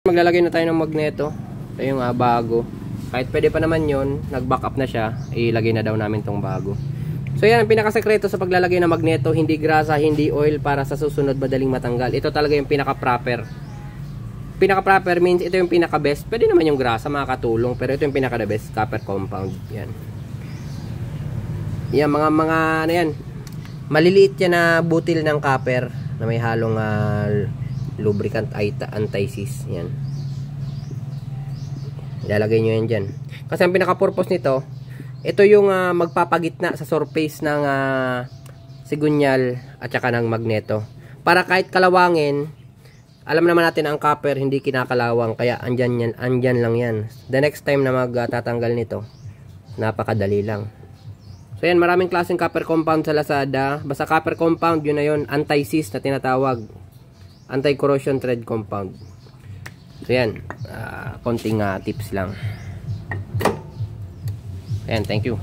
Maglalagay na tayo ng magneto. Ito yung bago. Kahit pwede pa naman yon, nag-back up na siya, ilagay na daw namin tong bago. So yan, ang pinakasekreto sa paglalagay ng magneto, hindi grasa, hindi oil, para sa susunod madaling matanggal. Ito talaga yung pinaka-proper. Pinaka-proper means ito yung pinaka-best. Pwede naman yung grasa, makakatulong, pero ito yung pinaka-the best, copper compound. Yan. Yan, mga ano yan. Maliliit yan na butil ng copper na may halong lubricant anti-seize. Yan. Ilalagay nyo yan dyan. Kasi ang pinaka-purpose nito, ito yung magpapagitna sa surface ng sigunyal at saka ng magneto. Para kahit kalawangin, alam naman natin ang copper hindi kinakalawang, kaya andyan lang yan. The next time na magtatanggal nito, napakadali lang. So yan, maraming klaseng copper compound sa Lazada. Basta copper compound, yun na yun, anti-seize na tinatawag. Anti-corrosion thread compound. So yan, konting tips lang. And thank you.